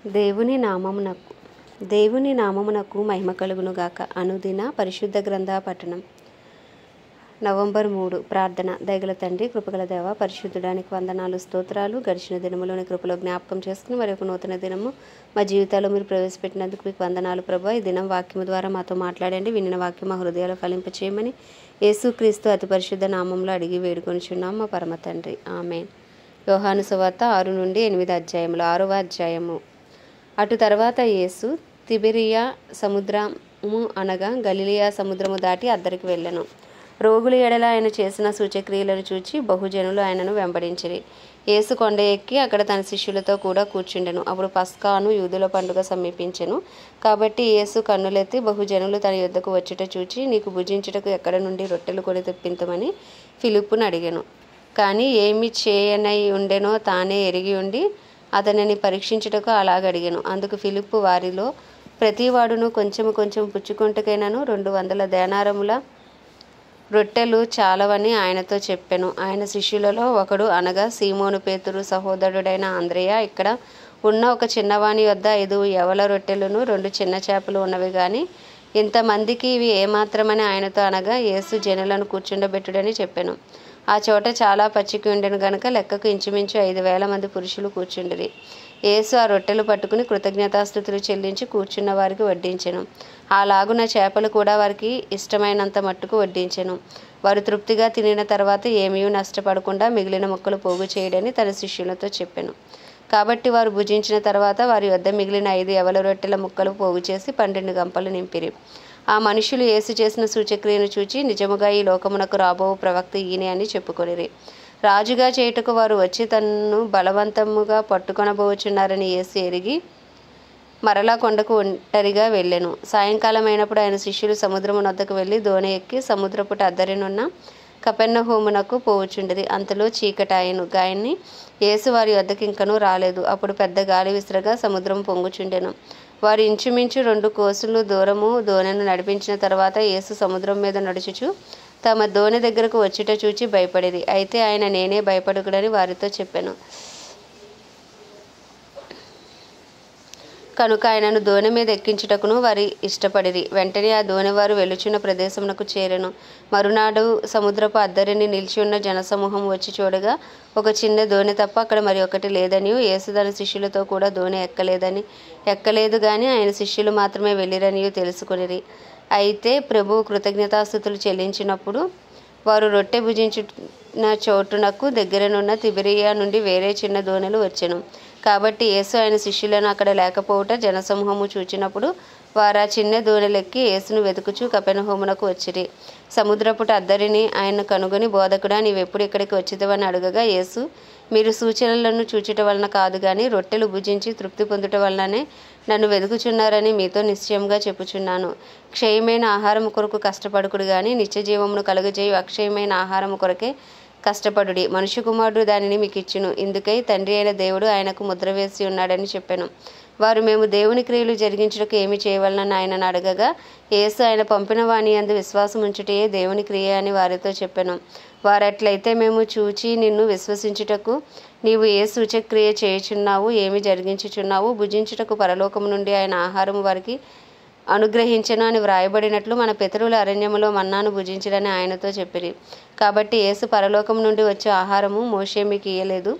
దేవుని నామమునకు మహిమ కలుగునుగాక. అనుదిన పరిశుద్ధ గ్రంథ పఠనం. నవంబర్ 3. ప్రార్థన. దయగల తండ్రి, కృపగల దేవ, పరిశుద్ధుడానికి వందనాలు, స్తోత్రాలు. గడిచిన దినములోని కృపలో జ్ఞాపకం చేసుకుని మరి ఒక నూతన దినము మా జీవితాల్లో మీరు ప్రవేశపెట్టినందుకు మీకు వందనాలు ప్రభా. ఈ దినం వాక్యము ద్వారా మాతో మాట్లాడండి. వినిన వాక్యం మా హృదయాలు ఫలింపచేయమని యేసుక్రీస్తు అతి పరిశుద్ధ నామంలో అడిగి వేడుకొనిచున్నాం మా పరమ తండ్రి. ఆమేన్. యోహాను సువార్త 6 నుండి 8 అధ్యాయములు. 6వ అధ్యాయము. అటు తర్వాత యేసు తిబెరియా సముద్రము అనగా గలిలయ సముద్రము దాటి అద్దరికి వెళ్ళెను. రోగుల ఎడల ఆయన చేసిన సూచక్రియలను చూచి బహుజనులు ఆయనను వెంబడించిరి. యేసు కొండ ఎక్కి అక్కడ తన శిష్యులతో కూడా కూర్చుండెను. అప్పుడు పస్కాను యూదుల పండుగ సమీపించెను. కాబట్టి యేసు కన్నులెత్తి బహుజనులు తన యొద్దకు వచ్చుట చూచి, నీకు భుజించుటకు ఎక్కడ నుండి రొట్టెలు కొని తెప్పింతమని ఫిలిప్పును అడిగెను. కానీ ఏమి చేయనై ఉండెనో తానే ఎరిగి ఉండి అతనిని పరీక్షించుటకు అలాగడిగెను. అందుకు ఫిలిప్పు, వారిలో ప్రతివాడును కొంచెము పుచ్చుకొంటకైనను 200 దేనారముల రొట్టెలు చాలవని ఆయనతో చెప్పెను. ఆయన శిష్యులలో ఒకడు అనగా సీమోను పేతురు సహోదరుడైన అంద్రెయ, ఇక్కడ ఉన్న ఒక చిన్నవాని వద్ద 5 యవల రొట్టెలను 2 చిన్న చేపలు ఉన్నవి గాని ఇంతమందికి ఇవి ఏమాత్రమని ఆయనతో అనగా, యేసు జనులను కూర్చుండబెట్టుడని చెప్పెను. ఆ చోట చాలా పచ్చిక ఉండెను గనుక లెక్కకు ఇంచుమించు 5,000 మంది పురుషులు కూర్చుండిరి. యేసు ఆ రొట్టెలు పట్టుకుని కృతజ్ఞతాస్తుతులు చెల్లించి కూర్చున్న వారికి వడ్డించెను. అలాగున చేపలు కూడా వారికి ఇష్టమైనంత మట్టుకు వడ్డించెను. వారు తృప్తిగా తినిన తర్వాత ఏమీ నష్టపడకుండా మిగిలిన ముక్కలు పోగు చేయడని తన శిష్యులతో చెప్పెను. కాబట్టి వారు భుజించిన తర్వాత వారి వద్ద మిగిలిన 5 యవల రొట్టెల ముక్కలు పోగు చేసి 12 గంపలు నింపిరి. ఆ మనుషులు యేసు చేసిన సూచక్రియను చూచి, నిజముగా ఈ లోకమునకు రాబో ప్రవక్త ఈయనే అని చెప్పుకొనిరి. రాజుగా చేయుటకు వారు వచ్చి తనను బలవంతముగా పట్టుకొనబోచున్నారని యేసు ఎరిగి మరలా కొండకు ఒంటరిగా వెళ్ళెను. సాయంకాలం అయినప్పుడు ఆయన శిష్యులు సముద్రము నొద్దకు వెళ్ళి దోణి ఎక్కి సముద్రపుట అద్దరినున్న కపెర్నహూమునకు పోవుచుండిరి. అంతలో చీకటాయెను గాని యేసు వారి వద్దకు ఇంకనూ రాలేదు. అప్పుడు పెద్ద గాలి విసరగా సముద్రం పొంగుచుండెను. వారు ఇంచుమించు 2 కోసులు దూరము దోణిను నడిపించిన తర్వాత యేసు సముద్రం మీద నడుచుచు తమ దోణి దగ్గరకు వచ్చుట చూచి భయపడిరి. అయితే ఆయన నేనే, భయపడకుడని వారితో చెప్పెను. కనుక ఆయనను దోణి మీద ఎక్కించుటకును వారి ఇష్టపడిరి. వెంటనే ఆ దోణి వారు వెలుచున్న ప్రదేశమునకు చేరెను. మరునాడు సముద్రపు అద్దరిని నిలిచి ఉన్న జనసమూహం వచ్చి చూడగా ఒక చిన్న దోణి తప్ప అక్కడ మరి ఒకటి లేదనియు, యేసు తన శిష్యులతో కూడా దోణి ఎక్కలేదు గాని ఆయన శిష్యులు మాత్రమే వెళ్ళిరనియు తెలుసుకొనిరి. అయితే ప్రభువు కృతజ్ఞతాస్తుతులు చెల్లించినప్పుడు వారు రొట్టె భుజించిన చోటునకు దగ్గరనున్న తిబెరియా నుండి వేరే చిన్న దోణిలు వచ్చెను. కాబట్టి యేసు ఆయన శిష్యులను అక్కడ లేకపోవుట జనసమూహము చూచినప్పుడు వారు ఆ చిన్న దోణిలెక్కి యేసును వెతుకుచూ కపెర్నహూమునకు వచ్చిరి. సముద్రపుట అద్దరిని ఆయన కనుగొని, బోధకుడా, నీవెప్పుడు ఇక్కడికి వచ్చిదవని అడుగగా, యేసు, మీరు సూచనలను చూచుట వలన కాదు గాని రొట్టెలు భుజించి తృప్తి పొందుట వలననే నన్ను వెతుకుచున్నారని మీతో నిశ్చయముగా చెప్పుచున్నాను. క్షయమైన ఆహారము కొరకు కష్టపడుకుడు గాని నిత్యజీవమును కలుగజేయు అక్షయమైన ఆహారము కొరకే కష్టపడుడి. మనుష్య కుమారుడు దానిని మీకు ఇచ్చును. ఇందుకై తండ్రి అయిన దేవుడు ఆయనకు ముద్ర వేసి ఉన్నాడని చెప్పెను. వారు, మేము దేవుని క్రియలు జరిగించుటకు ఏమి చేయవలనని ఆయనను అడగగా, యేసు ఆయన పంపిన వాని యందు విశ్వాసం ఉంచుటయే దేవుని క్రియ అని వారితో చెప్పెను. వారట్లయితే మేము చూచి నిన్ను విశ్వసించుటకు నీవు ఏ సూచక్రియ చేయుచున్నావు, ఏమి జరిగించుచున్నావు, భుజించుటకు పరలోకము నుండి ఆయన ఆహారము వారికి అనుగ్రహించెను అని వ్రాయబడినట్లు మన పితరుల అరణ్యములో మన్నాను భుజించిరని ఆయనతో చెప్పిరి. కాబట్టి యేసు, పరలోకము నుండి వచ్చే ఆహారము మోషే మీకు ఇయ్యలేదు,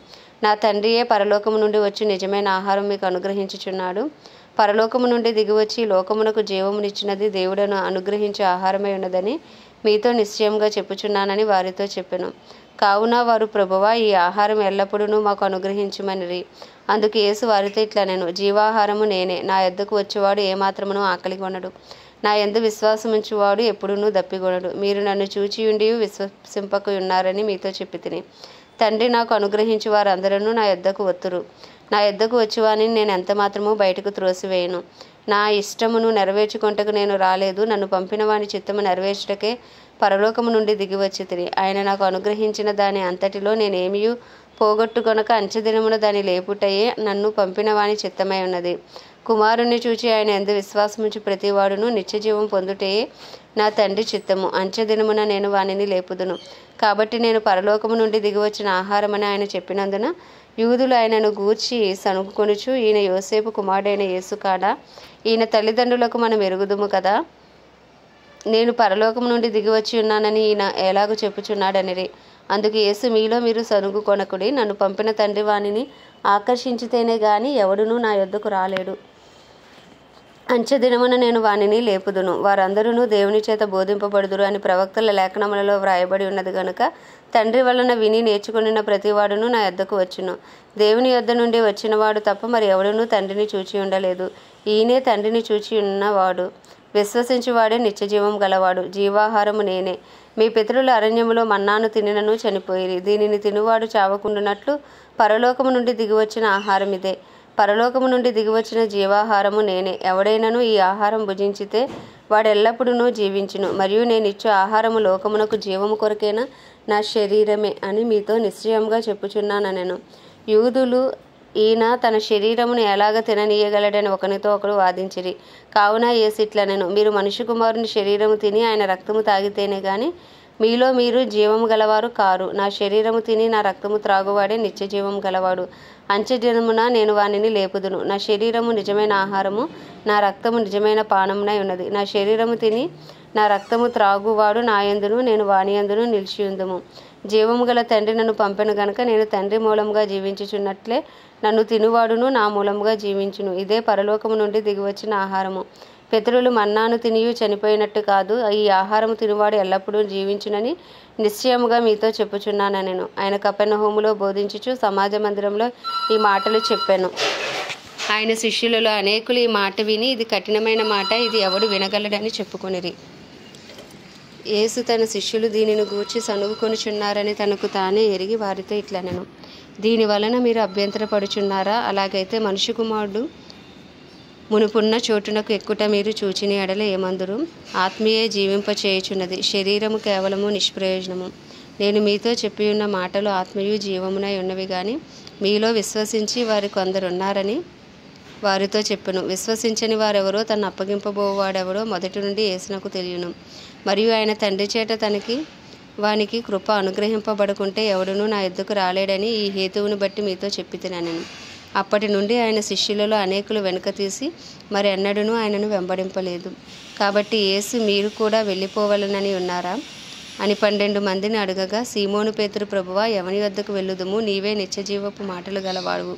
నా తండ్రియే పరలోకము నుండి వచ్చి నిజమైన ఆహారం మీకు అనుగ్రహించుచున్నాడు. పరలోకము నుండి దిగివచ్చి లోకమునకు జీవమునిచ్చినది దేవుడను అనుగ్రహించే ఆహారమై ఉన్నదని మీతో నిశ్చయముగా చెప్పుచున్నానని వారితో చెప్పెను. కావున వారు, ప్రభువా, ఈ ఆహారం ఎల్లప్పుడూ మాకు అనుగ్రహించుమనిరి. అందుకు యేసు వారితో ఇట్లనెను, జీవాహారము నేనే. నా యొద్దకు వచ్చేవాడు ఏమాత్రమును ఆకలి కొనడు. నా యందు విశ్వాసముంచువాడు ఎప్పుడునూ దప్పికొనడు. మీరు నన్ను చూచియుండి విశ్వసింపక ఉన్నారని మీతో చెప్పితిని. తండ్రి నాకు అనుగ్రహించు వారందరూ నా యొద్దకు వత్తురు. నా యొద్దకు వచ్చేవానిని నేను ఎంత మాత్రమూ బయటకు త్రోసివేయను. నా ఇష్టమును నెరవేర్చుకొంటకు నేను రాలేదు, నన్ను పంపిన వాని చిత్తము నెరవేర్చుటకే పరలోకము నుండి దిగివచ్చితిని. ఆయన నాకు అనుగ్రహించిన దాని అంతటిలో నేనేమియూ పోగొట్టుకొనక అంచెదినమున దాని లేపుటయే నన్ను పంపిన వాని చిత్తమై ఉన్నది. కుమారుణ్ణి చూచి ఆయన యందు విశ్వాసముంచు ప్రతివాడును నిత్యజీవం పొందుటయే నా తండ్రి చిత్తము. అంచెదినమున నేను వానిని లేపుదును. కాబట్టి నేను పరలోకము నుండి దిగివచ్చిన ఆహారమని ఆయన చెప్పినందున యూదులు ఆయనను గూర్చి సణుగుకొనుచు, ఈయన యోసేపు కుమారుడైన యేసు కాడా? ఈయన తల్లిదండ్రులకు మనం ఎరుగుదుము కదా. నేను పరలోకము నుండి దిగివచ్చి ఉన్నానని ఈయన ఎలాగూ చెప్పుచున్నాడనిరి. అందుకు యేసు, మీలో మీరు సనుగు కొనకుడి. నన్ను పంపిన తండ్రి వానిని ఆకర్షించితేనే గాని ఎవడునూ నా యొద్దకు రాలేడు. అంచెదినమున నేను వానిని లేపుదును. వారందరూ దేవుని చేత బోధింపబడుదురు అని ప్రవక్తల లేఖనములలో వ్రాయబడి ఉన్నది గనుక తండ్రి వలన విని నేర్చుకున్న ప్రతివాడును నా యొద్దకు వచ్చును. దేవుని యొద్ద నుండి వచ్చినవాడు తప్ప మరి ఎవడునూ తండ్రిని చూచి ఉండలేదు. ఈయనే తండ్రిని చూచి ఉన్నవాడు. విశ్వసించువాడే నిత్యజీవం గలవాడు. జీవాహారము నేనే. మీ పితరుల అరణ్యములో మన్నాను తినినను చనిపోయిరి. దీనిని తినువాడు చావకుండునట్లు పరలోకము నుండి దిగివచ్చిన ఆహారం ఇదే. పరలోకము నుండి దిగివచ్చిన జీవాహారము నేనే. ఎవడైనను ఈ ఆహారం భుజించితే వాడెల్లప్పుడూ జీవించును. మరియు నేను ఇచ్చు ఆహారము లోకమునకు జీవము కొరకేనా, నా శరీరమే అని మీతో నిశ్చయముగా చెప్పుచున్నానెను. యూదులు ఈయన తన శరీరమును ఎలాగ తిననీయగలడని ఒకనితో ఒకడు వాదించిరి. కావున యేసు ఇట్లనెను, మీరు మనుష్య కుమారుని శరీరము తిని ఆయన రక్తము తాగితేనే గాని మీలో మీరు జీవము గలవారు కారు. నా శరీరము తిని నా రక్తము త్రాగువాడే నిత్య జీవము గలవాడు. అంచెదినమున నేను వానిని లేపుదును. నా శరీరము నిజమైన ఆహారము, నా రక్తము నిజమైన పానమునై ఉన్నది. నా శరీరము తిని నా రక్తము త్రాగువాడు నాయందును, నేను వానియందును నిలిచియుందుము. జీవము గల తండ్రి నన్ను పంపెను గనుక నేను తండ్రి మూలముగా జీవించుచున్నట్లే నన్ను తినువాడును నా మూలముగా జీవించును. ఇదే పరలోకము నుండి దిగివచ్చిన ఆహారము. పితరులు మన్నాను తినియు చనిపోయినట్టు కాదు, ఈ ఆహారము తినువాడు ఎల్లప్పుడూ జీవించునని నిశ్చయముగా మీతో చెప్పుచున్నానెను. ఆయన కపెర్నహూములో బోధించుచు సమాజ మందిరంలో ఈ మాటలు చెప్పాను. ఆయన శిష్యులలో అనేకులు ఈ మాట విని, ఇది కఠినమైన మాట, ఇది ఎవడు వినగలడని చెప్పుకొనిరి. యేసు తన శిష్యులు దీనిని గూర్చి సణుగుకొనుచున్నారని తనకు తానే ఎరిగి వారితో ఇట్లనెను, దీని వలన మీరు అభ్యంతరపడుచున్నారా? అలాగైతే మనుష్య కుమారుడు మునుపున్న చోటునకు ఎక్కుట మీరు చూచిన ఎడల ఏమందురు? ఆత్మీయే జీవింపచేయుచున్నది, శరీరము కేవలము నిష్ప్రయోజనము. నేను మీతో చెప్పియున్న మాటలు ఆత్మయు జీవమునై ఉన్నవి గాని మీలో విశ్వసించి వారి కొందరున్నారని వారితో చెప్పెను. విశ్వసించని వారెవరో, తను అప్పగింపబోవాడెవరో మొదటి నుండి యేసునకు తెలియను. మరియు ఆయన తండ్రి చేత వానికి కృప అనుగ్రహింపబడుకుంటే ఎవడునూ నా యొద్దకు రాలేడని ఈ హేతువును బట్టి మీతో చెప్పితినెను. అప్పటి నుండి ఆయన శిష్యులలో అనేకులు వెనుక తీసి మరి ఎన్నడూనూ ఆయనను వెంబడింపలేదు. కాబట్టి యేసు, మీరు కూడా వెళ్ళిపోవలనని ఉన్నారా అని 12 మందిని అడగగా, సీమోను పేతురు, ప్రభువా, ఎవని వద్దకు వెళ్ళుదుము? నీవే నిత్యజీవపు మాటలు గలవాడువు.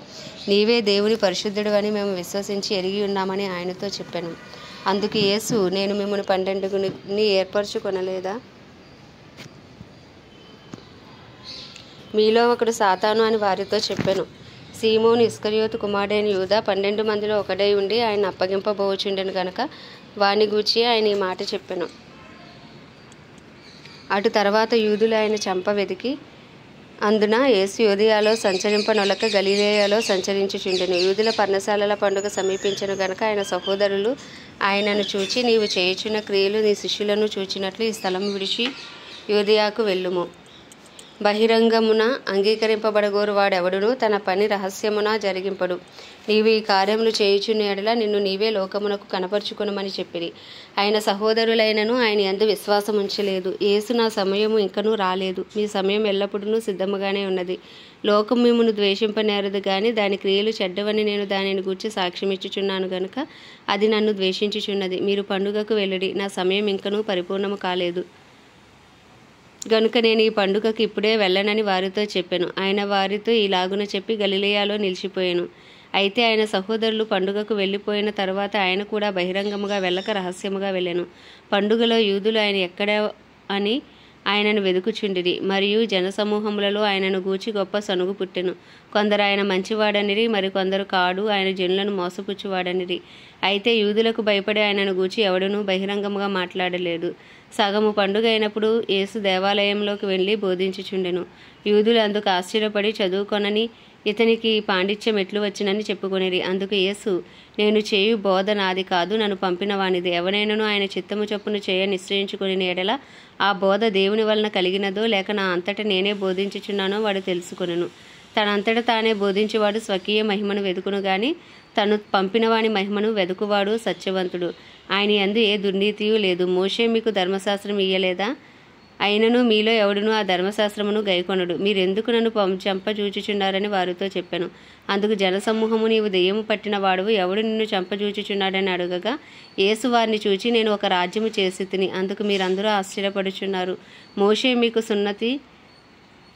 నీవే దేవుని పరిశుద్ధుడు అని మేము విశ్వసించి ఎరిగి ఉన్నామని ఆయనతో చెప్పాను. అందుకు యేసు, నేను మిమ్మల్ని 12 ఏర్పరచుకొనలేదా? మీలో ఒకడు సాతాను అని వారితో చెప్పాను. సీమోను ఇస్కరియోతు కుమారుడైన యూదా 12 మందిలో ఒకడై ఉండి ఆయన అప్పగింపబోచుండెను గనుక వాని గూర్చి ఆయన ఈ మాట చెప్పాను. అటు తర్వాత యూదులు ఆయన చంప వెదికి అందున యేసు యూదయలో సంచరింపనొలక గలిలయలో సంచరించుచుండెను. యూదుల పర్ణశాలల పండుగ సమీపించెను గనుక ఆయన సహోదరులు ఆయనను చూచి, నీవు చేయుచున్న క్రియలు నీ శిష్యులను చూచినట్లు ఈ స్థలం విడిచి యూదయకు వెళ్ళుము. బహిరంగమున అంగీకరింపబడగోరు వాడెవడును తన పని రహస్యమున జరిగింపడు. నీవు ఈ కార్యములు చేయుచున్న ఎడల నిన్ను నీవే లోకమునకు కనపరుచుకొనుమని చెప్పిరి. ఆయన సహోదరులైనను ఆయన యందు విశ్వాసం ఉంచలేదు. యేసు, నా సమయము ఇంకనూ రాలేదు, మీ సమయం ఎల్లప్పుడూ సిద్ధముగానే ఉన్నది. లోకం మిమ్మును ద్వేషింపనేరదు గాని దాని క్రియలు చెడ్డవని నేను దానిని గూర్చి సాక్ష్యమిచ్చుచున్నాను గనుక అది నన్ను ద్వేషించుచున్నది. మీరు పండుగకు వెళ్ళుడి, నా సమయం ఇంకనూ పరిపూర్ణము కాలేదు గనుక నేను ఈ పండుగకు ఇప్పుడే వెళ్ళనని వారితో చెప్పాను. ఆయన వారితో ఇలాగున చెప్పి గలిలయలో నిలిచిపోయాను. అయితే ఆయన సహోదరులు పండుగకు వెళ్ళిపోయిన తర్వాత ఆయన కూడా బహిరంగముగా వెళ్ళక రహస్యముగా వెళ్ళాను. పండుగలో యూదులు ఆయన ఎక్కడ అని ఆయనను వెదుకుచుండిరి. మరియు జనసమూహములలో ఆయనను గూర్చి గొప్ప సనుగు పుట్టెను. కొందరు ఆయన మంచివాడనిరి, మరికొందరు కాడు, ఆయన జనులను మోసపుచ్చువాడనిరి. అయితే యూదులకు భయపడి ఆయనను గూర్చి ఎవడునూ బహిరంగముగా మాట్లాడలేడు. సగము పండుగ అయినప్పుడు యేసు దేవాలయంలోకి వెళ్ళి బోధించుచుండెను. యూదులు అందుకు ఆశ్చర్యపడి చదువుకొనని ఇతనికి పాండిత్యం ఎట్లు వచ్చినని చెప్పుకొనిరి. అందుకు యేసు, నేను చేయు బోధ నాది కాదు, నన్ను పంపిన వానిది. ఎవనైనను ఆయన చిత్తము చొప్పున చేయ నిశ్చయించుకుని ఎడల ఆ బోధ దేవుని వలన కలిగినదో లేక నా అంతట నేనే బోధించుచున్నానో వాడు తెలుసుకొనును. తనంతట తానే బోధించేవాడు స్వకీయ మహిమను వెదుకును గాని తను పంపినవాని మహిమను వెదుకువాడు సత్యవంతుడు. ఆయన యందు ఏ దుర్నీతియూ లేదు. మోషే మీకు ధర్మశాస్త్రం ఇయ్యలేదా? అయినను మీలో ఎవడును ఆ ధర్మశాస్త్రమును గైకొనడు. మీరెందుకు నన్ను చంపజూచుచున్నారని వారితో చెప్పాను. అందుకు జనసమూహము, నీవు దెయ్యము పట్టిన వాడువు, ఎవడు నిన్ను చంపజూచుచున్నాడని అడగగా, యేసు వారిని చూచి, నేను ఒక రాజ్యము చేసి తిని, అందుకు మీరందరూ ఆశ్చర్యపడుచున్నారు. మోషే మీకు సున్నతి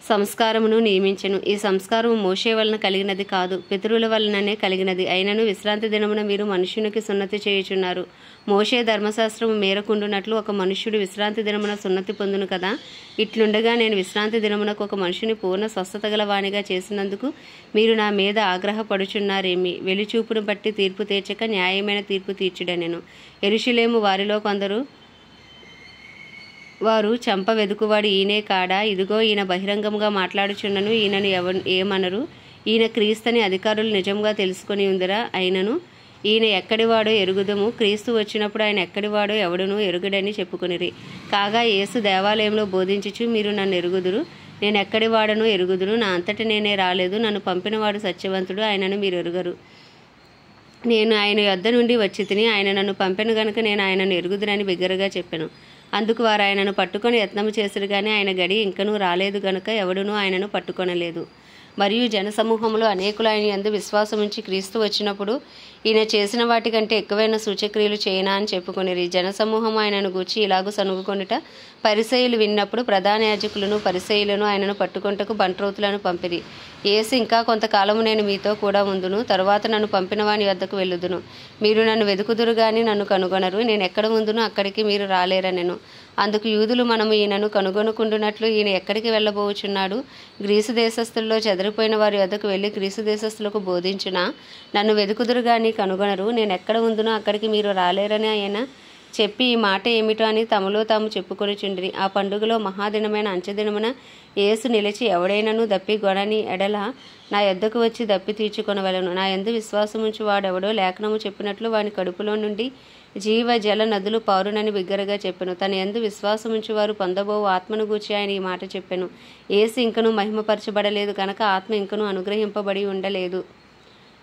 సంస్కారమును నియమించెను. ఈ సంస్కారము మోషే వలన కలిగినది కాదు, పితరుల వలననే కలిగినది. అయినను విశ్రాంతి దినమున మీరు మనుష్యునికి సున్నతి చేయుచున్నారు. మోషే ధర్మశాస్త్రము మేరకుండునట్లు ఒక మనుష్యుడు విశ్రాంతి దినమున సున్నతి పొందును కదా. ఇట్లుండగా నేను విశ్రాంతి దినమునకు ఒక మనుషుని పూర్ణ స్వస్థత గల వానిగా చేసినందుకు మీరు నా మీద ఆగ్రహపడుచున్నారేమి? వెలిచూపును బట్టి తీర్పు తీర్చక న్యాయమైన తీర్పు తీర్చుడనెను. యెరూషలేము వారిలో కొందరు, వారు చంప వెదుకువాడు ఈయనే కాడా? ఇదిగో ఈయన బహిరంగంగా మాట్లాడుచున్నను, ఈయనను ఏమనరు? ఈయన క్రీస్తని అధికారులు నిజంగా తెలుసుకొని ఉందిరా. అయినను ఈయన ఎక్కడివాడో ఎరుగుదము, క్రీస్తు వచ్చినప్పుడు ఆయన ఎక్కడివాడో ఎవడునూ ఎరుగడని చెప్పుకొనిరి. కాగా యేసు దేవాలయంలో బోధించుచు, మీరు నన్ను ఎరుగుదురు, నేను ఎక్కడి వాడనో ఎరుగుదురు, నా అంతటి నేనే రాలేదు, నన్ను పంపినవాడు సత్యవంతుడు, ఆయనను మీరు ఎరుగరు. నేను ఆయన యొద్ద నుండి వచ్చి తిని, ఆయన నన్ను పంపెను గనుక నేను ఆయనను ఎరుగుదునని బిగ్గరగా చెప్పాను. అందుకు వారు ఆయనను పట్టుకొని యత్నము చేసిరు గాని ఆయన గడి ఇంకనూ రాలేదు గనుక ఎవడునూ ఆయనను పట్టుకొనలేదు. మరియు జనసమూహంలో అనేకులు ఆయన యందు విశ్వాసముంచి, క్రీస్తు వచ్చినప్పుడు ఈయన చేసిన వాటికంటే ఎక్కువైన సూచక్రియలు చేయనా అని చెప్పుకొనిరి. జనసమూహం ఆయనను గూర్చి ఇలాగూ సనుగుకొనుట పరిసయ్యులు విన్నప్పుడు ప్రధాన యాజకులను పరిసయ్యులను ఆయనను పట్టుకొనుటకు బంట్రోతులను పంపిరి. యేసు, ఇంకా కొంతకాలము నేను మీతో కూడా ఉందును, తరువాత నన్ను పంపిన వాని వద్దకు వెళ్ళుదును. మీరు నన్ను వెదుకుదురు గాని నన్ను కనుగొనరు, నేను ఎక్కడ ఉందునో అక్కడికి మీరు రాలేరనెను. అందుకు యూదులు, మనము ఈయనను కనుగొనుకుంటున్నట్లు ఈయన ఎక్కడికి వెళ్ళబోచున్నాడు? గ్రీసు దేశస్థుల్లో చెదరిపోయిన వారి వద్దకు వెళ్ళి గ్రీసు దేశస్థులకు బోధించునా? నన్ను వెదుకుదురు గాని కనుగొనరు, నేను ఎక్కడ ఉందునో అక్కడికి మీరు రాలేరని ఆయన చెప్పి ఈ మాట ఏమిటో అని తమలో తాము చెప్పుకొనిచుండిరి. ఆ పండుగలో మహాదినమైన అంచెదినమున యేసు నిలిచి, ఎవడైనను దప్పి గొనని ఎడల నా యొద్దకు వచ్చి దప్పి తీర్చుకొనవలెను. నా యందు విశ్వాసముంచు వాడెవడో లేఖనము చెప్పినట్లు వాని కడుపులో నుండి జీవ జల నదులు పారునని బిగ్గరగా చెప్పెను. తన యందు విశ్వాసముంచు వారు పొందబోవు ఆత్మను గూర్చి ఆయన ఈ మాట చెప్పెను. యేసు ఇంకనూ మహిమపరచబడలేదు కనుక ఆత్మ ఇంకనూ అనుగ్రహింపబడి ఉండలేదు.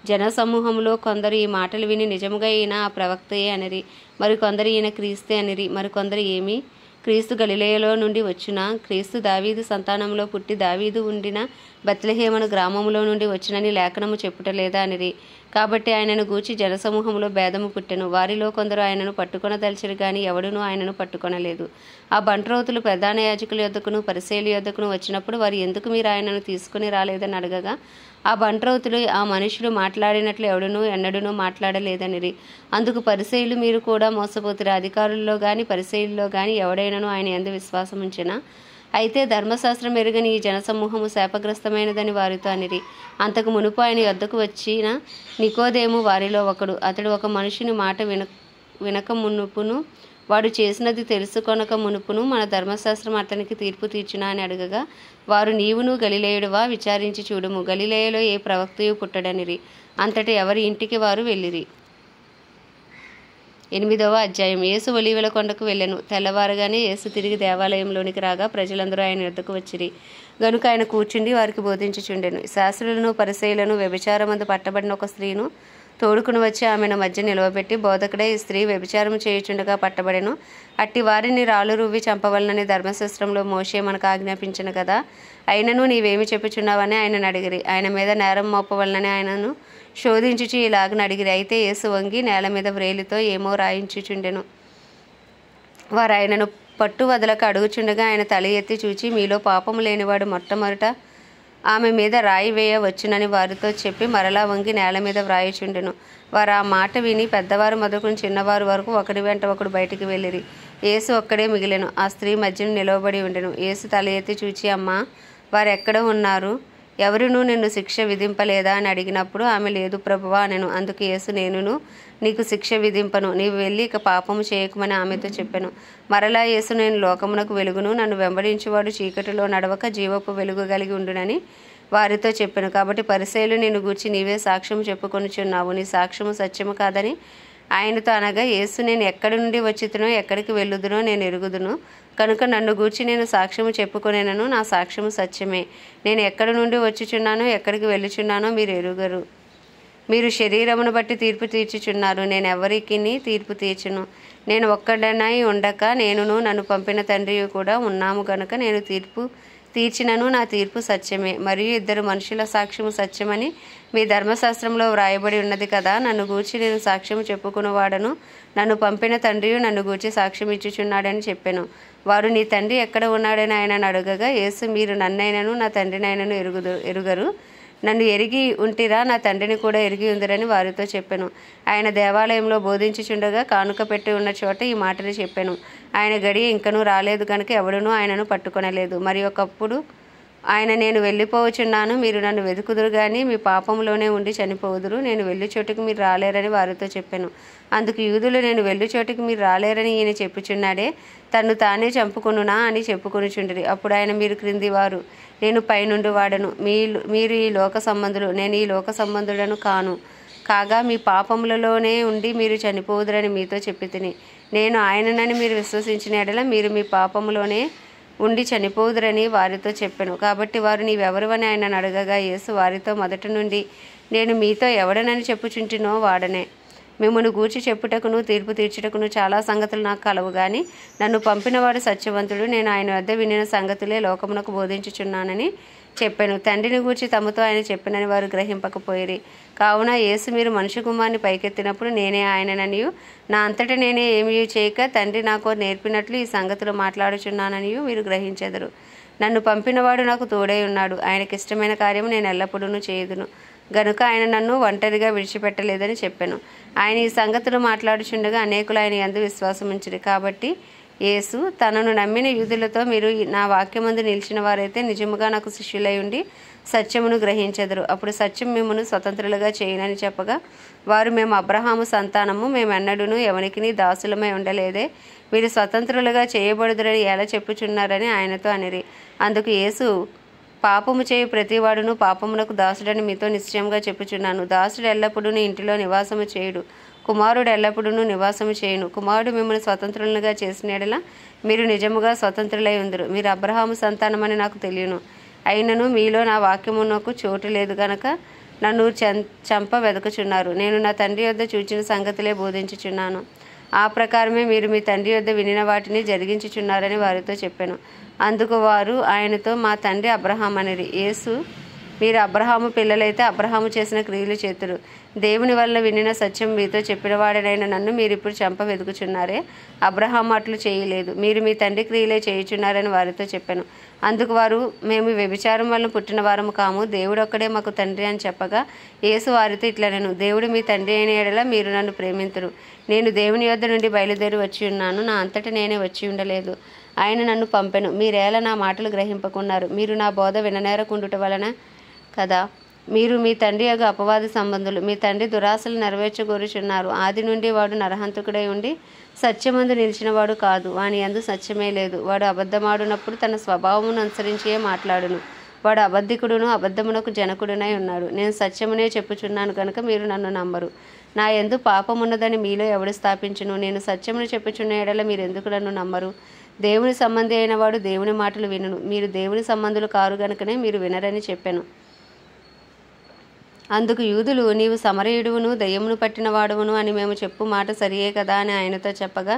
జనసమూహంలో కొందరు ఈ మాటలు విని, నిజముగా ఈయన ఆ ప్రవక్తయే అనిరి. మరికొందరు ఈయన క్రీస్తే అనిరి. మరికొందరు, ఏమి క్రీస్తు గలిలయలో నుండి వచ్చునా? క్రీస్తు దావీదు సంతానంలో పుట్టి దావీదు ఉండిన బెత్లెహేమను గ్రామములో నుండి వచ్చినని లేఖనము చెప్పుటలేదా అనిరి. కాబట్టి ఆయనను గూర్చి జనసమూహంలో భేదము పుట్టెను. వారిలో కొందరు ఆయనను పట్టుకొనదలిచిరు గాని ఎవడునూ ఆయనను పట్టుకొనలేదు. ఆ బంట్రోతులు ప్రధాన యాజకుల యొద్దకును పరిసయ్యుల యొద్దకును వచ్చినప్పుడు వారు, ఎందుకు మీరు ఆయనను తీసుకుని రాలేదని అడగగా, ఆ బంట్రోతులు, ఆ మనుషులు మాట్లాడినట్లు ఎవడునూ ఎన్నడూనూ మాట్లాడలేదనిరి. అందుకు పరిసయ్యులు, మీరు కూడా మోసపోతురు. అధికారుల్లో గాని పరిసయ్యుల్లో గాని ఎవడైనను ఆయన యందు విశ్వాసం ఉంచెనా? అయితే ధర్మశాస్త్రం ఎరుగని ఈ జనసమూహము శాపగ్రస్తమైనదని వారితో అనిరి. అంతకు మునుపు ఆయన యొద్దకు వచ్చిన నికోదేము వారిలో ఒకడు. అతడు ఒక మనుషుని మాట వినక మునుపును, వాడు చేసినది తెలుసుకొనక మునుపును మన ధర్మశాస్త్రం అతనికి తీర్పు తీర్చునా అని అడగగా, వారు, నీవును గలిలయుడువా? విచారించి చూడుము, గలిలయలో ఏ ప్రవక్తయు పుట్టడనిరి. అంతటి ఎవరి ఇంటికి వారు వెళ్ళిరి. 8వ అధ్యాయం. యేసు ఒలీవల కొండకు వెళ్ళెను. తెల్లవారగానే యేసు తిరిగి దేవాలయంలోనికి రాగా ప్రజలందరూ ఆయన యొద్దకు వచ్చిరి. గనుక ఆయన కూర్చుండి వారికి బోధించుచుండెను. శాస్త్రులను పరిసయ్యులను వ్యభిచారమందు పట్టబడిన ఒక స్త్రీను తోడుకుని వచ్చి ఆమెను మధ్య నిలవబెట్టి, బోధకుడే, ఈ స్త్రీ వ్యభిచారం చేయుచుండగా పట్టబడెను. అట్టి వారిని రాళ్ళు రువ్వి చంపవలనని ధర్మశాస్త్రంలో మోషే మనకు ఆజ్ఞాపించను కదా. అయినను నీవేమి చెప్పుచున్నావని ఆయనను అడిగిరి. ఆయన మీద నేరం మోపవలనని ఆయనను శోధించుచు ఇలాగని అడిగిరి. అయితే యేసు వంగి నేల మీద వ్రేలితో ఏమో రాయించుచుండెను. వారు ఆయనను పట్టు వదలక అడుగుచుండగా ఆయన తల ఎత్తి చూచి, మీలో పాపము లేనివాడు మొట్టమొదట ఆమె మీద రాయి వేయవచ్చునని వారితో చెప్పి మరలా వంగి నేల మీద వ్రాయుచుండెను. వారు ఆ మాట విని పెద్దవారు మొదలుకొని చిన్నవారు వరకు ఒకడి వెంట ఒకడు బయటికి వెళ్ళిరి. యేసు ఒక్కడే మిగిలెను. ఆ స్త్రీ మధ్యన నిలవబడి ఉండెను. యేసు తల ఎత్తి చూచి, అమ్మా, వారెక్కడ ఉన్నారు? ఎవరునూ నిన్ను శిక్ష విధింపలేదా అని అడిగినప్పుడు ఆమె, లేదు ప్రభువా అనెను. అందుకు యేసు, నేనును నీకు శిక్ష విధింపను, నీవు వెళ్ళి ఇక పాపము చేయకుమని ఆమెతో చెప్పెను. మరలా యేసు, నేను లోకమునకు వెలుగును, నన్ను వెంబడించువాడు చీకటిలో నడవక జీవపు వెలుగు కలిగి ఉండునని వారితో చెప్పెను. కాబట్టి పరిసయ్యులు నిన్ను గూర్చి నీవే సాక్ష్యము చెప్పుకొనుచున్నావు, నీ సాక్ష్యము సత్యము కాదని ఆయనతో అనగా, యేసు, నేను ఎక్కడి నుండి వచ్చితునో ఎక్కడికి వెళ్ళుదునో నేను ఎరుగుదును, కనుక నన్ను గూర్చి నేను సాక్ష్యము చెప్పుకొనేనను, నా సాక్ష్యము సత్యమే. నేను ఎక్కడి నుండి వచ్చుచున్నానో ఎక్కడికి వెళ్ళుచున్నానో మీరు ఎరుగరు. మీరు శరీరమును బట్టి తీర్పు తీర్చుచున్నారు, నేను ఎవరికి తీర్పు తీర్చును. నేను ఒక్కడనై ఉండక నేనును నన్ను పంపిన తండ్రి కూడా ఉన్నాము గనుక నేను తీర్పు తీర్చినను నా తీర్పు సత్యమే. మరియు ఇద్దరు మనుషుల సాక్ష్యము సత్యమని మీ ధర్మశాస్త్రంలో వ్రాయబడి ఉన్నది కదా. నన్ను గూర్చి నేను సాక్ష్యము చెప్పుకునేవాడను, నన్ను పంపిన తండ్రి నన్ను గూర్చి సాక్ష్యం ఇచ్చుచున్నాడని చెప్పాను. వారు, నీ తండ్రి ఎక్కడ ఉన్నాడని ఆయనను అడగగా, యేసు, మీరు నన్నైనను నా తండ్రినైనను ఎరుగరు, నన్ను ఎరిగి ఉంటిరా నా తండ్రిని కూడా ఎరిగి ఉందిరని వారితో చెప్పాను. ఆయన దేవాలయంలో బోధించుచుండగా కానుక పెట్టి ఉన్న చోట ఈ మాటలు చెప్పాను. ఆయన గడియ ఇంకనూ రాలేదు కనుక ఎవడునూ ఆయనను పట్టుకొనలేదు. మరి ఒకప్పుడు ఆయన, నేను వెళ్ళిపోవచ్చున్నాను, మీరు నన్ను వెతుకుదురు కానీ మీ పాపంలోనే ఉండి చనిపోవుదురు, నేను వెళ్ళి చోటుకు మీరు రాలేరని వారితో చెప్పాను. అందుకు యూదులు, నేను వెళ్ళి చోటుకి మీరు రాలేరని ఈయన చెప్పుచున్నాడే, తన్ను తానే చంపుకొనునా అని చెప్పుకొనుచుండిరి. అప్పుడు ఆయన, మీరు క్రింది వారు, నేను పైనుండి వాడను, మీరు ఈ లోక సంబంధులు, నేను ఈ లోక సంబంధులను కాగా మీ పాపములలోనే ఉండి మీరు చనిపోవుదురని మీతో చెప్పి తిని, నేను ఆయననని మీరు విశ్వసించిన ఎడల మీరు మీ పాపములోనే ఉండి చనిపోదురని వారితో చెప్పాను. కాబట్టి వారు, నీవెవరివని ఆయనను అడగగా, యేసు వారితో, మొదటి నుండి నేను మీతో ఎవడనని చెప్పుచుంటినో వాడనే. మిమ్మల్ని గూర్చి చెప్పుటకును తీర్పు తీర్చుటకును చాలా సంగతులు నాకు కలవు గాని నన్ను పంపినవాడు సత్యవంతుడు, నేను ఆయన వద్ద వినిన సంగతులే లోకమునకు బోధించుచున్నానని చెప్పాను. తండ్రిని గూర్చి తమతో ఆయన చెప్పినని వారు గ్రహింపకపోయిరి. కావున యేసు, మీరు మనుష్య కుమారుని పైకెత్తినప్పుడు నేనే ఆయనననియు, నా అంతటా నేనే ఏమీ చేయక తండ్రి నాకు నేర్పినట్లు ఈ సంగతులు మాట్లాడుచున్నాననియు మీరు గ్రహించెదరు. నన్ను పంపినవాడు నాకు తోడై ఉన్నాడు, ఆయనకిష్టమైన కార్యము నేను ఎల్లప్పుడూ చేయుదును గనుక ఆయన నన్ను ఒంటరిగా విడిచిపెట్టలేదని చెప్పాను. ఆయన ఈ సంగతులు మాట్లాడుచుండగా అనేకులు ఆయన యందు విశ్వాసం ఉంచిరి. కాబట్టి యేసు తనను నమ్మిన యూదులతో, మీరు నా వాక్యమందు నిలిచిన వారైతే నిజముగా నాకు శిష్యులై ఉండి సత్యమును గ్రహించెదరు. అప్పుడు సత్యం మిమ్మను స్వతంత్రులుగా చేయునని చెప్పగా, వారు, మేము అబ్రహాము సంతానము, మేమెన్నడూను ఎవనికిని దాసులమై ఉండలేదే, మీరు స్వతంత్రులుగా చేయబడుదురని ఎలా చెప్పుచున్నారని ఆయనతో అనిరి. అందుకు యేసు, పాపము చేయు ప్రతివాడును పాపమునకు దాసుడని మీతో నిశ్చయంగా చెప్పుచున్నాను. దాసుడు ఎల్లప్పుడూ ఇంటిలో నివాసము చేయుడు, కుమారుడు ఎల్లప్పుడూ నివాసము చేయును. కుమారుడు మిమ్మల్ని స్వతంత్రులుగా చేసిన యెడల మీరు నిజముగా స్వతంత్రులై ఉందురు. మీరు అబ్రహాము సంతానమని నాకు తెలియను, అయినను మీలో నా వాక్యమునకు చోటు లేదు గనక నన్ను చంప వెదకుచున్నారు. నేను నా తండ్రి యొద్ద చూచిన సంగతులే బోధించుచున్నాను, ఆ ప్రకారమే మీరు మీ తండ్రి యొద్ద వినిన వాటిని జరిగించుచున్నారని వారితో చెప్పాను. అందుకు వారు ఆయనతో, మా తండ్రి అబ్రహాము అనిరి. యేసు, మీరు అబ్రహాము పిల్లలైతే అబ్రహాము చేసిన క్రియలు చేతురు. దేవుని వల్ల వినిన సత్యం మీతో చెప్పినవాడనైన నన్ను మీరు ఇప్పుడు చంప వెతుకుచున్నారే, అబ్రహాము అట్లు చేయలేదు, మీరు మీ తండ్రి క్రియలే చేయుచున్నారని వారితో చెప్పాను. అందుకు వారు, మేము వ్యభిచారం వలన పుట్టిన వారము కాము, దేవుడొక్కడే మాకు తండ్రి అని చెప్పగా, యేసు వారితో ఇట్లనెను, దేవుడు మీ తండ్రి అయిన యెడల మీరు నన్ను ప్రేమింతురు. నేను దేవుని యొద్ద నుండి బయలుదేరి వచ్చి ఉన్నాను, నా అంతటా నేనే వచ్చి ఉండలేదు, ఆయన నన్ను పంపెను. మీరేలా నా మాటలు గ్రహింపకున్నారు? మీరు నా బోధ విననేరకుండుట వలన కదా. మీరు మీ తండ్రి యొక్క అపవాది సంబంధులు, మీ తండ్రి దురాశలు నెరవేర్చగోరుచున్నారు. ఆది నుండి వాడు నరహంతకుడై ఉండి సత్యమందు నిలిచినవాడు కాదు, వాని యందు సత్యమే లేదు. వాడు అబద్ధమాడునప్పుడు తన స్వభావమును అనుసరించే మాట్లాడును, వాడు అబద్ధికుడును అబద్ధమునకు జనకుడునై ఉన్నాడు. నేను సత్యమునే చెప్పుచున్నాను కనుక మీరు నన్ను నమ్మరు. నా యందు పాపమున్నదని మీలో ఎవడు స్థాపించును? నేను సత్యమును చెప్పుచున్న యెడల మీరు ఎందుకు నన్ను నమ్మరు? దేవుని సంబంధి అయిన వాడు దేవుని మాటలు వినును, మీరు దేవుని సంబంధులు కారు గనుకనే మీరు వినరని చెప్పాను. అందుకు యూదులు, నీవు సమరయుడువును దయ్యమును పట్టిన వాడవును అని మేము చెప్పు మాట సరియే కదా అని ఆయనతో చెప్పగా,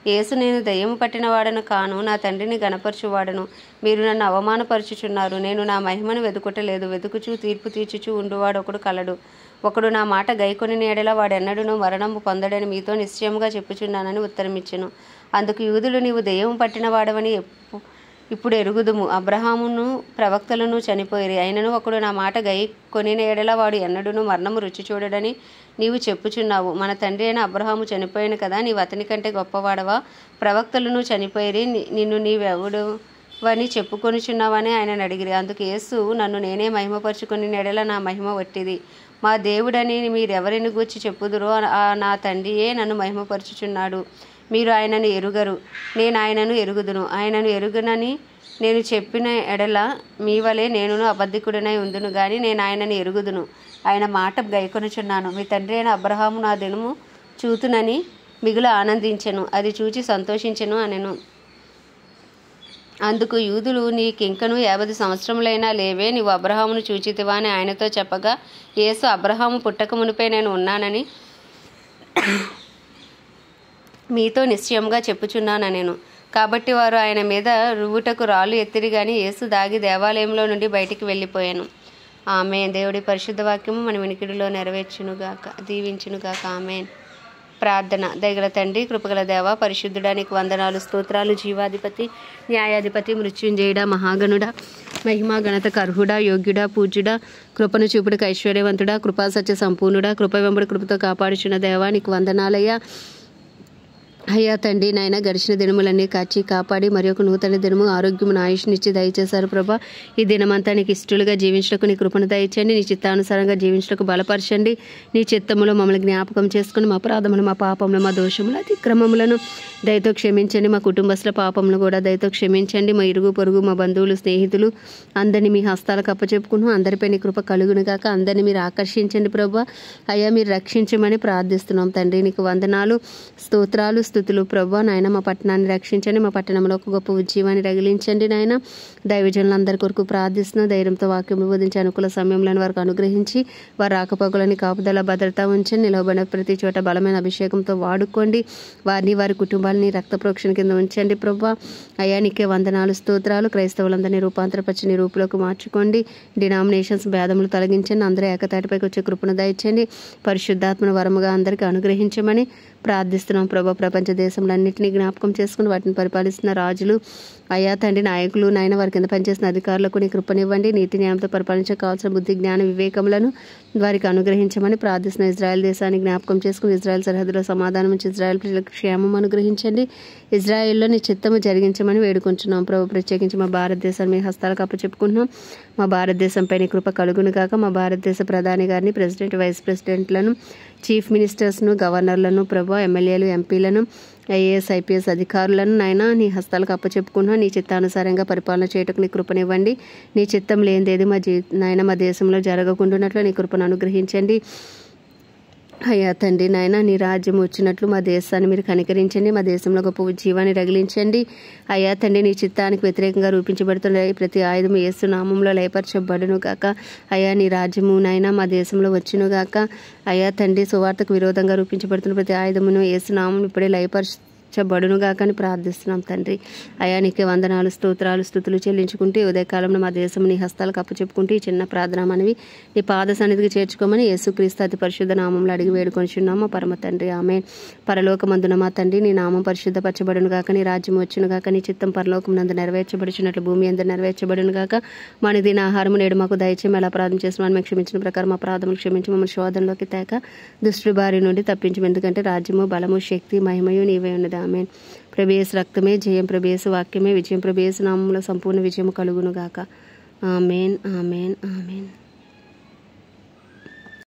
యేసు, నేను దయ్యము పట్టిన వాడను కాను, నా తండ్రిని గణపరచువాడను. మీరు నన్ను అవమానపరచుచున్నారు. నేను నా మహిమను వెతుకుటలేదు, వెతుకుచూ తీర్పు తీర్చుచూ ఉండువాడు ఒకడు కలడు. ఒకడు నా మాట గైకొని ఎడల వాడెన్నడూను మరణము పొందడని మీతో నిశ్చయముగా చెప్పుచున్నానని ఉత్తరమిచ్చెను. అందుకు యూదులు, నీవు దెయ్యము పట్టిన వాడవని ఇప్పుడు ఎరుగుదుము, అబ్రహామును ప్రవక్తలను చనిపోయిరి, అయినను ఒకడు నా మాట గైకొనిన ఎడల వాడు ఎన్నడూను మరణము రుచి చూడడని నీవు చెప్పుచున్నావు. మన తండ్రి అయిన అబ్రహాము చనిపోయాను కదా, నీవు అతని కంటే గొప్పవాడవా? ప్రవక్తలను చనిపోయిరి, నిన్ను నీవెవడవని చెప్పుకొనిచున్నావని ఆయన అడిగిరి. అందుకు యేసు, నన్ను నేనే మహిమపరుచుకుని ఎడల నా మహిమ వట్టిది. మా దేవుడని మీరెవరిని గూర్చి చెప్పుదురో నా తండ్రియే నన్ను మహిమపరచుచున్నాడు. మీరు ఆయనను ఎరుగరు, నేను ఆయనను ఎరుగుదును. ఆయనను ఎరుగునని నేను చెప్పిన ఎడల మీ వలె నేనును అబద్ధికుడనై ఉందును గాని నేను ఆయనను ఎరుగుదును, ఆయన మాట గైకొనుచున్నాను. మీ తండ్రి అయిన అబ్రహాము నా దినము చూతునని మిగులు ఆనందించెను, అది చూచి సంతోషించెను అనెను. అందుకు యూదులు, నీకింకను 50 సంవత్సరములైనా లేవే, నీవు అబ్రహామును చూచితివా అని ఆయనతో చెప్పగా, యేసు, అబ్రహాము పుట్టక మునిపే నేను ఉన్నానని మీతో నిశ్చయముగా చెప్పుచున్నానెను. కాబట్టి వారు ఆయన మీద రువ్వుటకు రాళ్ళు ఎత్తిరి గాని యేసు దాగి దేవాలయంలో నుండి బయటికి వెళ్ళిపోయాను. ఆమేన్. దేవుడి పరిశుద్ధ వాక్యము మన వినికిడిలో నెరవేర్చునుగాక, దీవించునుగాక. ఆమేన్. ప్రార్థన. దయగల తండ్రి, కృపగల దేవ, పరిశుద్ధుడానికి వందనాలు, స్తోత్రాలు. జీవాధిపతి, న్యాయాధిపతి, మృత్యుంజయుడా, మహాగణుడా, మహిమా ఘనతకు అర్హుడా, యోగ్యుడా, పూజ్యుడా, కృపను చూపుడికి ఐశ్వర్యవంతుడా, కృపా సత్య సంపూర్ణుడా, కృప వెంబడి కృపతో కాపాడుచున్న దేవా, నీకు వందనాలయ్యా. అయ్యా తండ్రి, నాయన గడిచిన దినములన్నీ కాచి కాపాడి మరి ఒక నూతన దినము ఆరోగ్యమును ఆయుష్నిచ్చి దయచేశారు ప్రభా. ఈ దినమంతా నీకు ఇష్టలుగా జీవించటకు నీ కృపను దయచండి. నీ చిత్తానుసారంగా జీవించటకు బలపరచండి. నీ చిత్తములో మమ్మల్ని జ్ఞాపకం చేసుకుని మా అపరాధములు, మా పాపములు, మా దోషములు, అతిక్రమములను దయతో క్షమించండి. మా కుటుంబస్తుల పాపములు కూడా దయతో క్షమించండి. మా ఇరుగు పొరుగు, మా బంధువులు, స్నేహితులు అందరినీ మీ హస్తాలకు అప్పచెప్పుకున్నాం. అందరిపై నీ కృప కలుగును గాక. అందరినీ మీరు ఆకర్షించండి ప్రభా. అయ్యా, మీరు రక్షించమని ప్రార్థిస్తున్నాం తండ్రి. నీకు వందనాలు, స్తోత్రాలు, స్తుతులు ప్రభా. నాయన, మా పట్టణాన్ని రక్షించండి. మా పట్టణంలో ఒక గొప్ప ఉజ్జీవాన్ని రగిలించండి. నాయన, దైవజనులందరి కొరకు ప్రార్థిస్తున్న ధైర్యంతో వాక్యం బోధించి అనుకూల సమయంలో వారికి అనుగ్రహించి వారి రాకపోకలని కాపుదల భద్రత ఉంచండి. నిలవబడిన ప్రతి చోట బలమైన అభిషేకంతో వాడుకోండి. వారిని, వారి కుటుంబాలని రక్త ప్రోక్షణ కింద ఉంచండి ప్రభా. అయ్యా, నీకే వందనాలు, స్తోత్రాలు. క్రైస్తవులందరినీ రూపాంతరపరిచి నీ రూపులోకి మార్చుకోండి. డినామినేషన్స్ భేదములు తొలగించండి. అందరూ ఏకతాటిపైకి వచ్చే కృపను దయచండి. పరిశుద్ధాత్మను వరముగా అందరికీ అనుగ్రహించమని ప్రార్థిస్తున్నాం ప్రభా. ప్రపంచ దేశంలన్నింటినీ జ్ఞాపకం చేసుకుని వాటిని పరిపాలిస్తున్న రాజులు, అయ్యా తండ్రి, నాయకులు, నాయన వారి కింద పనిచేసిన అధికారులకు నీ కృపనివ్వండి. నీతి న్యాయంతో పరిపాలించక కావాల్సిన బుద్ధి, జ్ఞాన, వివేకములను వారికి అనుగ్రహించమని ప్రార్థిస్తున్న ఇజ్రాయెల్ దేశాన్ని జ్ఞాపకం చేసుకుని ఇజ్రాయెల్ సరిహద్దులో సమాధానం ఉంచి ఇజ్రాయెల్ ప్రజలకు క్షేమం అనుగ్రహించండి. ఇజ్రాయెల్లో నీ చిత్తము జరిగించమని వేడుకుంటున్నాం ప్రభు. ప్రత్యేకించి మా భారతదేశాన్ని మీ హస్తాలకు అప్పచెప్పుకుంటున్నాం. మా భారతదేశంపై నీ కృప కలుగును గాక. మా భారతదేశ ప్రధాని గారిని, ప్రెసిడెంట్, వైస్ ప్రెసిడెంట్లను, చీఫ్ మినిస్టర్స్ను, గవర్నర్లను ప్రభు, ఎమ్మెల్యేలు, ఎంపీలను, ఐఏఎస్, ఐపీఎస్ అధికారులను నాయన నీ హస్తాలకు అప్పచెప్పుకుంటున్నాం. నీ చిత్తానుసారంగా పరిపాలన చేయటకు నీ కృపనివ్వండి. నీ చిత్తం లేనిదేది నాయన మా దేశంలో జరగకుండానట్లు నీ కృపను అనుగ్రహించండి. అయ్యా తండ్రి, నాయన నీ రాజ్యం వచ్చినట్లు మా దేశాన్ని మీరు కనికరించండి. మా దేశంలో గొప్ప ఉజ్జీవాన్ని రగిలించండి. అయ్యా తండ్రి, నీ చిత్తానికి వ్యతిరేకంగా రూపించబడుతున్న ప్రతి ఆయుధము యేసు నామంలో లయపరచబడును గాక. అయ్యా, నీ రాజ్యము నాయన మా దేశంలో వచ్చును గాక. అయ్యా తండ్రి, సువార్తకు విరోధంగా రూపించబడుతున్న ప్రతి ఆయుధమును యేసు నామం ఇప్పుడే లయపరచబడునుగాక అని ప్రార్థిస్తున్నాం తండ్రి. అయ్యా, నీకే వందనాలు, స్తోత్రాలు, స్తుతులు చెల్లించుకుంటే ఉదయకాలంలో మా దేశం నీ హస్తాలకు అప్పచెప్పుకుంటే ఈ చిన్న ప్రార్థన మనవి నీ పాద సన్నిధికి చేర్చుకోమని యేసుక్రీస్తు అతి పరిశుద్ధ నామంలో అడిగి వేడుకొనిచున్నాము పరమ తండ్రి. ఆమేన్. పరలోకమందున మా తండ్రి, నీ నామం పరిశుద్ధపరచబడును గాక. నీ రాజ్యం వచ్చును గాక. నీ చిత్తం పరలోకం నందు నెరవేర్చబడుచున్నట్లు భూమి అందు నెరవేర్చబడును గాక. మన దిన ఆహారము నేడు మాకు దయచేసి, ఎలా అపరాధం చేసిన మేము క్షమించిన ప్రకారం మా అపరాధములు క్షమించి మమ్మల్ని శోధనలోకి తేక దుష్టుడి బారి నుండి తప్పించము. ఎందుకంటే రాజ్యము, బలము, శక్తి, మహిమయు నీవే ఉన్నది. ఆమేన్. ప్రభు యేసు రక్తమే జయం, ప్రభు యేసు వాక్యమే విజయం, ప్రభు యేసు నామములో సంపూర్ణ విజయము కలుగును గాక. ఆమేన్, ఆమేన్, ఆమేన్.